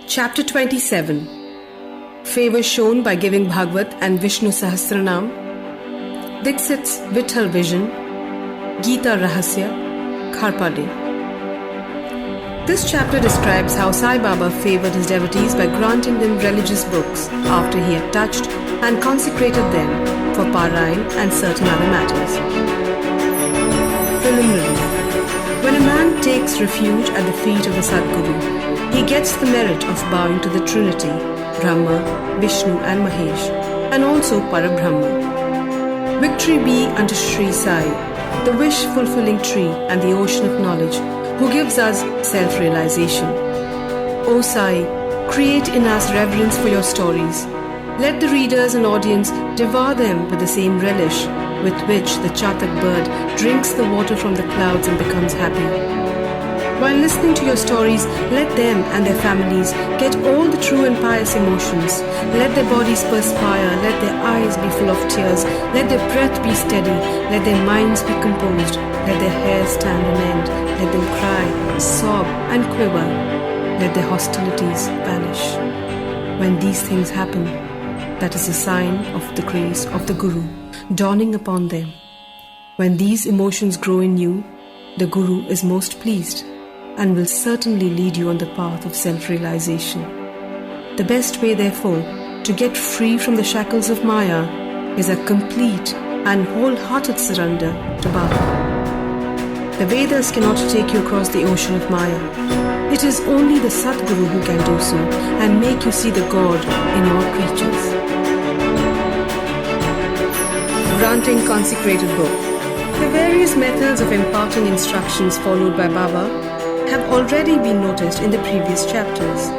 Chapter 27. Favor shown by giving Bhagavad and Vishnu Sahasranam, Dixit's Vitthal Vision, Gita Rahasya, Kharpade. This chapter describes how Sai Baba favored his devotees by granting them religious books after he had touched and consecrated them for Parayan and certain other matters. Preliminary. When a man takes refuge at the feet of the Sadguru, he gets the merit of bowing to the Trinity, Brahma, Vishnu and Mahesh, and also Parabrahma. Victory be unto Shirdi Sai, the wish-fulfilling tree and the ocean of knowledge, who gives us self-realization. O Sai, create in us reverence for your stories. Let the readers and audience devour them with the same relish with which the chatak bird drinks the water from the clouds and becomes happy. While listening to your stories, let them and their families get all the true and pious emotions. Let their bodies perspire, let their eyes be full of tears, let their breath be steady, let their minds be composed, let their hair stand on end, let them cry, sob and quiver, let their hostilities vanish. When these things happen, that is a sign of the grace of the Guru dawning upon them. When these emotions grow in you, the Guru is most pleased and will certainly lead you on the path of self-realization. The best way, therefore, to get free from the shackles of Maya is a complete and wholehearted surrender to Baba. The Vedas cannot take you across the ocean of Maya. It is only the Sadguru who can do so and make you see the God in all creatures. Granting consecrated book. The various methods of imparting instructions followed by Baba have already been noticed in the previous chapters.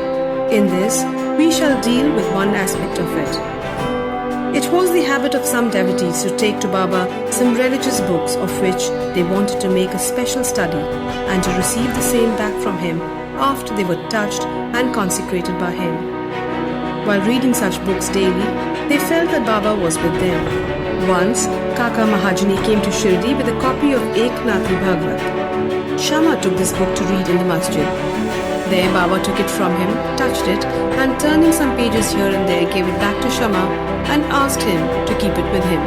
In this, we shall deal with one aspect of it. It was the habit of some devotees to take to Baba some religious books of which they wanted to make a special study and to receive the same back from him after they were touched and consecrated by him. While reading such books daily, they felt that Baba was with them. Once, Kaka Mahajani came to Shirdi with a copy of Eknathi Bhagavad. Shama took this book to read in the masjid. There Baba took it from him, touched it, and turning some pages here and there gave it back to Shama and asked him to keep it with him.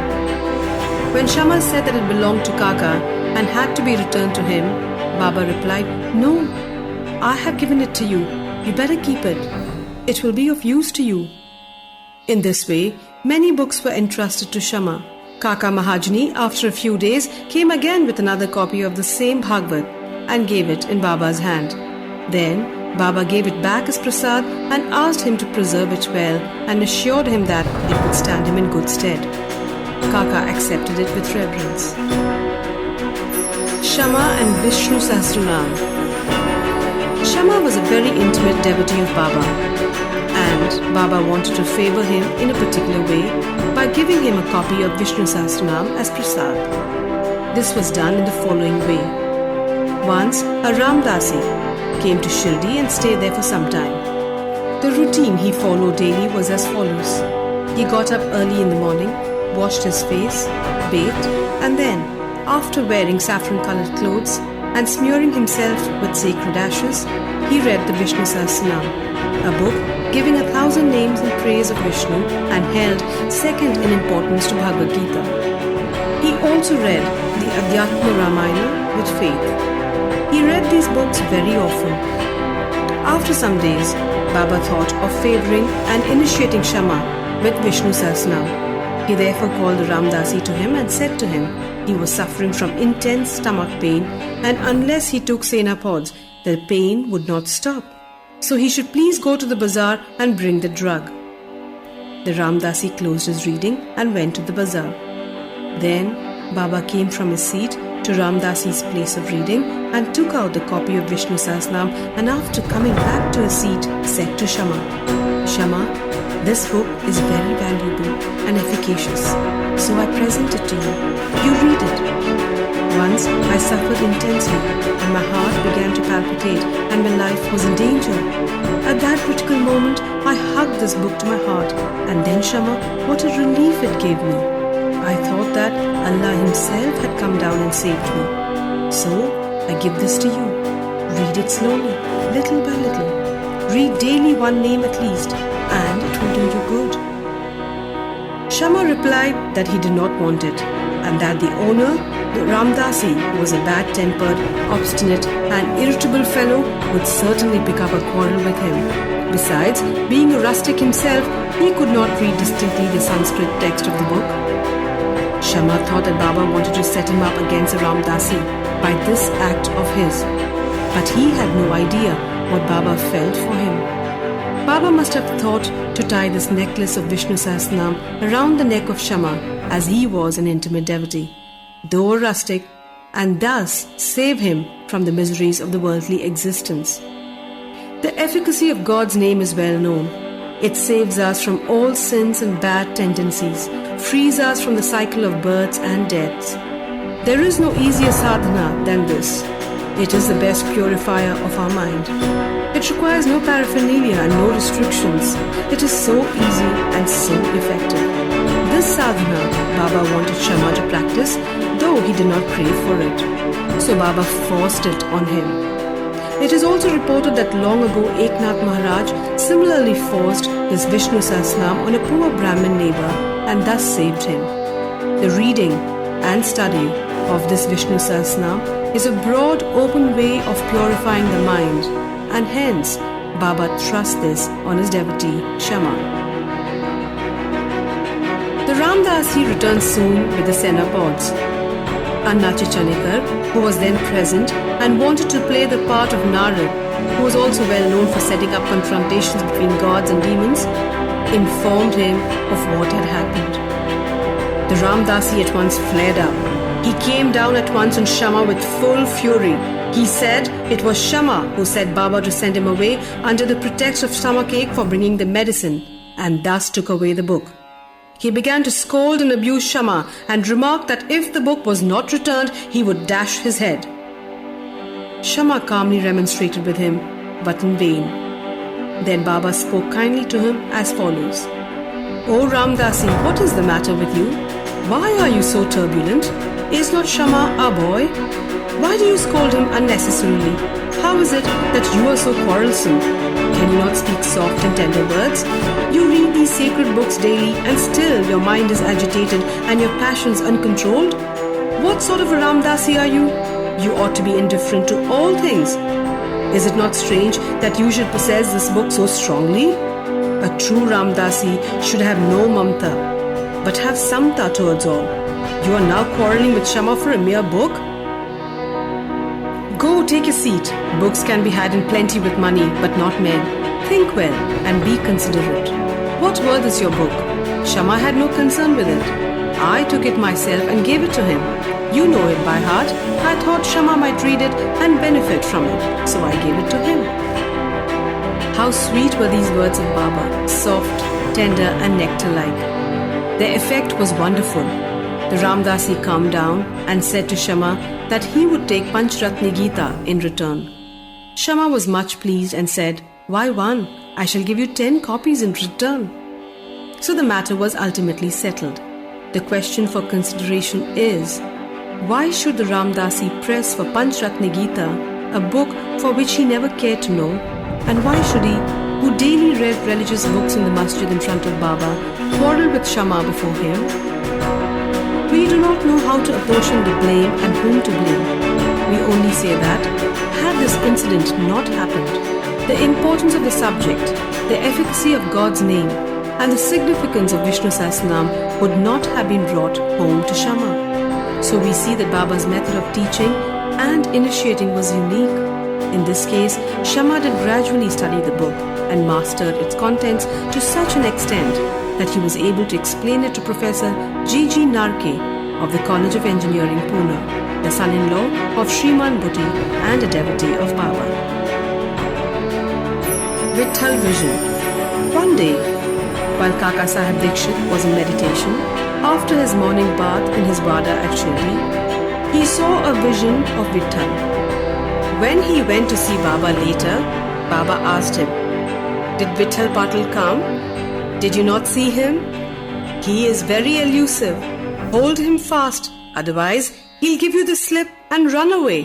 When Shama said that it belonged to Kaka and had to be returned to him, Baba replied, "No, I have given it to you. You better keep it. It will be of use to you." In this way, many books were entrusted to Shama. Kaka Mahajani, after a few days, came again with another copy of the same Bhagavad and gave it in Baba's hand. Then, Baba gave it back as prasad and asked him to preserve it well and assured him that it would stand him in good stead. Kaka accepted it with reverence. Shama and Vishnu Sahasranam. Shama was a very intimate devotee of Baba, and Baba wanted to favor him in a particular way by giving him a copy of Vishnu Sahasranam as prasad. This was done in the following way. Once, a Ramdasi came to Shirdi and stayed there for some time. The routine he followed daily was as follows. He got up early in the morning, washed his face, bathed, and then, after wearing saffron-colored clothes and smearing himself with sacred ashes, he read the Vishnu Sahasranam, a book giving 1,000 names in praise of Vishnu and held second in importance to Bhagavad Gita. He also read the Adhyatma Ramayana with faith. He read these books very often. After some days, Baba thought of favoring and initiating Shama with Vishnu Sahasranam. He therefore called the Ramdasi to him and said to him he was suffering from intense stomach pain and unless he took Senapods, the pain would not stop. So he should please go to the bazaar and bring the drug. The Ramdasi closed his reading and went to the bazaar. Then Baba came from his seat to Ramdasi's place of reading and took out the copy of Vishnu Sahasranam and after coming back to his seat said to Shama, "Shama, this book is very valuable and efficacious, so I present it to you. You read it." Once I suffered intensely and my heart began to palpitate and my life was in danger. At that critical moment, I hugged this book to my heart and then Shama, what a relief it gave me. I thought that Allah Himself had come down and saved me. So, I give this to you. Read it slowly, little by little. read daily one name at least, and it will do you good." Shama replied that he did not want it, and that the owner, the Ramdasi, who was a bad-tempered, obstinate and irritable fellow, would certainly pick up a quarrel with him. Besides, being a rustic himself, he could not read distinctly the Sanskrit text of the book. Shama thought that Baba wanted to set him up against the Ramdasi by this act of his, but he had no idea what Baba felt for him. Baba must have thought to tie this necklace of Vishnu Sahasranam around the neck of Shama, as he was an intimate devotee, though a rustic, and thus save him from the miseries of the worldly existence. The efficacy of God's name is well known. It saves us from all sins and bad tendencies, frees us from the cycle of births and deaths. There is no easier sadhana than this. It is the best purifier of our mind. It requires no paraphernalia and no restrictions. It is so easy and so effective. This sadhana Baba wanted Shama to practice, though he did not pray for it. So Baba forced it on him. It is also reported that long ago Eknath Maharaj similarly forced this Vishnu Sahasranam on a poor Brahmin neighbor and thus saved him. The reading and study of this Vishnu Sahasranam is a broad, open way of purifying the mind, and hence Baba thrusts this on his devotee Shama. The Ramdasi returned soon with the Senapods. Annachi Chanikar, who was then present and wanted to play the part of Narad, who was also well known for setting up confrontations between gods and demons, informed him of what had happened. The Ramdasi at once flared up. He came down at once on Shama with full fury. He said it was Shama who set Baba to send him away under the pretext of stomachache for bringing the medicine, and thus took away the book. He began to scold and abuse Shama and remarked that if the book was not returned, he would dash his head. Shama calmly remonstrated with him, but in vain. Then Baba spoke kindly to him as follows: "O Ramdasi, what is the matter with you? Why are you so turbulent? Is not Shama our boy? Why do you scold him unnecessarily? How is it that you are so quarrelsome? Can you not speak soft and tender words? You read these sacred books daily and still your mind is agitated and your passions uncontrolled? What sort of a Ramdasi are you? You ought to be indifferent to all things. Is it not strange that you should possess this book so strongly? A true Ramdasi should have no mamta, but have samta towards all. You are now quarreling with Shama for a mere book? Go, take a seat. Books can be had in plenty with money, but not men. Think well and be considerate. What worth is your book? Shama had no concern with it. I took it myself and gave it to him. You know it by heart. I thought Shama might read it and benefit from it, so I gave it to him." How sweet were these words of Baba, soft, tender and nectar-like. Their effect was wonderful. The Ramdasi calmed down and said to Shama that he would take Panchratni Gita in return. Shama was much pleased and said, "Why one? I shall give you 10 copies in return." So the matter was ultimately settled. The question for consideration is, why should the Ramdasi press for Panchratni Gita, a book for which he never cared to know, and why should he, who daily read religious books in the masjid in front of Baba, quarrel with Shama before him? We do not know how to apportion the blame and whom to blame. We only say that, had this incident not happened, the importance of the subject, the efficacy of God's name, and the significance of Vishnu Sahasranam would not have been brought home to Shama. So we see that Baba's method of teaching and initiating was unique. In this case, Shama did gradually study the book and mastered its contents to such an extent that he was able to explain it to Professor G.G. Narke of the College of Engineering, Pune, the son-in-law of Shriman Bhutti and a devotee of Baba. Vitthal Vision. One day, while Kaka Sahib Dikshit was in meditation, after his morning bath in his Vada at Shirdi, he saw a vision of Vitthal. When he went to see Baba later, Baba asked him, "Did Vitthal Patil come? Did you not see him? He is very elusive. Hold him fast, otherwise he'll give you the slip and run away."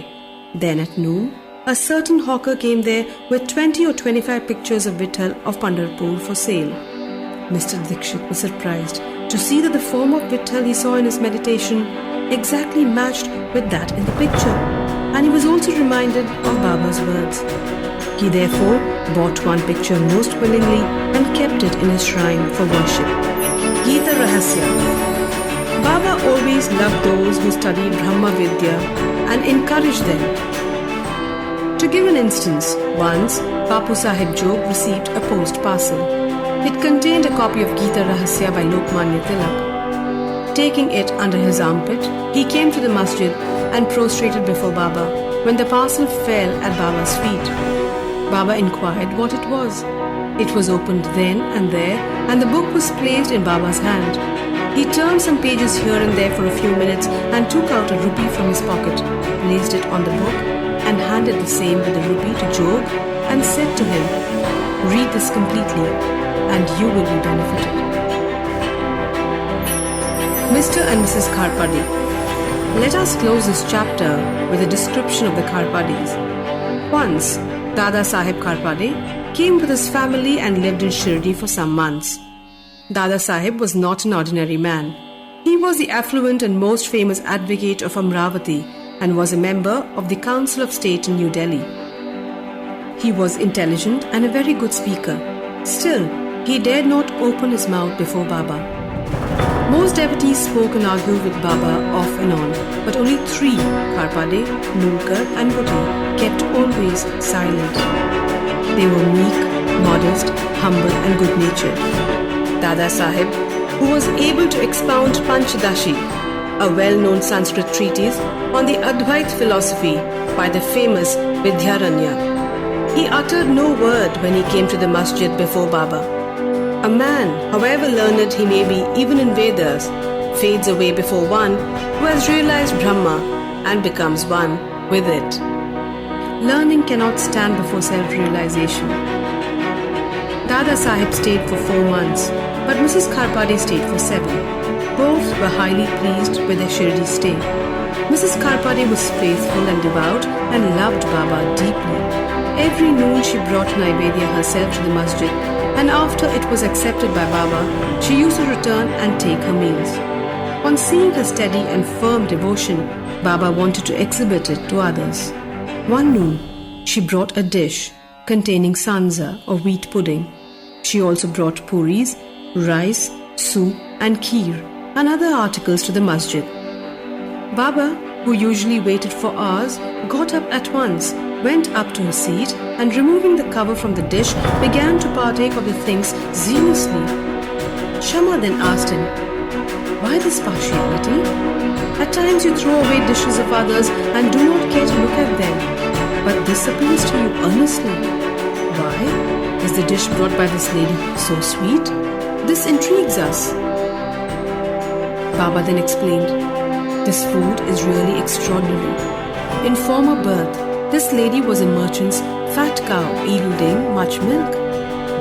Then at noon, a certain hawker came there with 20 or 25 pictures of Vitthal of Pandharpur for sale. Mr. Dikshit was surprised to see that the form of Vitthal he saw in his meditation exactly matched with that in the picture, and he was also reminded of Baba's words. He therefore bought one picture most willingly and kept it in his shrine for worship. Gita Rahasya. Baba always loved those who studied Brahma Vidya and encouraged them. To give an instance, once Bapu Sahib Jog received a post parcel. It contained a copy of Gita Rahasya by Lokmanya Tilak. Taking it under his armpit, he came to the masjid and prostrated before Baba when the parcel fell at Baba's feet. Baba inquired what it was. It was opened then and there, and the book was placed in Baba's hand. He turned some pages here and there for a few minutes and took out a rupee from his pocket, placed it on the book, and handed the same with the rupee to Jog and said to him, "Read this completely, and you will be benefited." Mr. and Mrs. Kharpade. Let us close this chapter with a description of the Kharpades. Once, Dada Sahib Kharpade came with his family and lived in Shirdi for some months. Dada Sahib was not an ordinary man. He was the affluent and most famous advocate of Amravati and was a member of the Council of State in New Delhi. He was intelligent and a very good speaker. Still, he dared not open his mouth before Baba. Most devotees spoke and argued with Baba off and on, but only three, Kharpade, Nulkar and Bhutti, kept always silent. They were meek, modest, humble and good-natured. Dada Sahib, who was able to expound Panchadashi, a well-known Sanskrit treatise on the Advait philosophy by the famous Vidyaranya. He uttered no word when he came to the masjid before Baba. A man, however learned he may be even in Vedas, fades away before one who has realized Brahma and becomes one with it. Learning cannot stand before self-realization. Dada Sahib stayed for 4 months, but Mrs. Kharpade stayed for 7. Both were highly pleased with their Shirdi stay. Mrs. Kharpade was faithful and devout and loved Baba deeply. Every noon she brought Naivedya herself to the masjid, and after it was accepted by Baba, she used to return and take her meals. On seeing her steady and firm devotion, Baba wanted to exhibit it to others. One noon, she brought a dish containing sanza or wheat pudding. She also brought puris, rice, soup and kheer and other articles to the masjid. Baba, who usually waited for hours, got up at once, went up to his seat and removing the cover from the dish, began to partake of the things zealously. Shama then asked him, "Why this partiality? At times you throw away dishes of others and do not care to look at them, but this appeals to you earnestly. Why? Is the dish brought by this lady so sweet? This intrigues us." Baba then explained, "This food is really extraordinary. In former birth, this lady was a merchant's fat cow yielding much milk.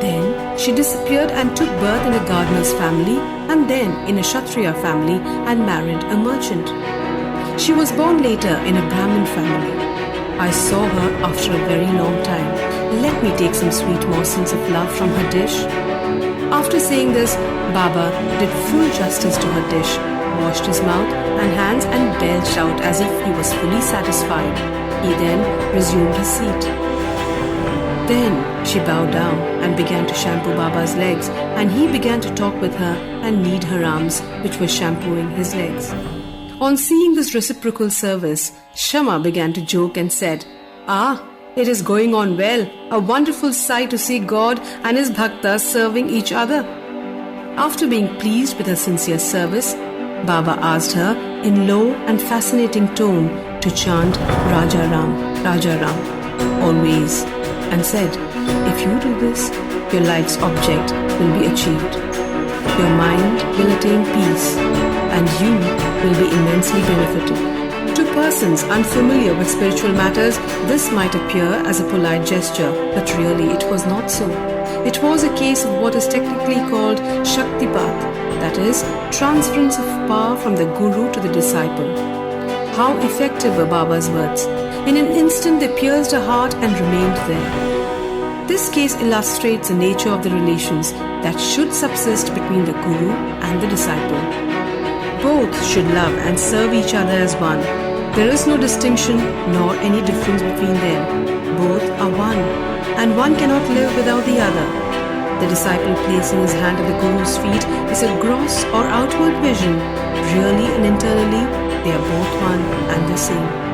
Then she disappeared and took birth in a gardener's family and then in a Kshatriya family and married a merchant. She was born later in a Brahmin family. I saw her after a very long time. Let me take some sweet morsels of love from her dish." After saying this, Baba did full justice to her dish, washed his mouth and hands and belched out as if he was fully satisfied. He then resumed his seat. Then she bowed down and began to shampoo Baba's legs, and he began to talk with her and knead her arms, which were shampooing his legs. On seeing this reciprocal service, Shama began to joke and said, "Ah, it is going on well, a wonderful sight to see God and his bhaktas serving each other." After being pleased with her sincere service, Baba asked her in low and fascinating tone to chant Raja Ram, Raja Ram, always, and said, "If you do this, your life's object will be achieved. Your mind will attain peace, and you will be immensely benefited." To persons unfamiliar with spiritual matters, this might appear as a polite gesture, but really it was not so. It was a case of what is technically called Shaktipat, that is, transference of power from the Guru to the disciple. How effective were Baba's words! In an instant they pierced her heart and remained there. This case illustrates the nature of the relations that should subsist between the Guru and the disciple. Both should love and serve each other as one. There is no distinction nor any difference between them. Both are one, and one cannot live without the other. The disciple placing his hand at the Guru's feet is a gross or outward vision. Really and internally, they are both one and the same.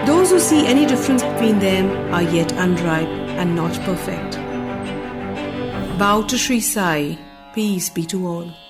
Those who see any difference between them are yet unripe and not perfect. Bow to Sri Sai. Peace be to all.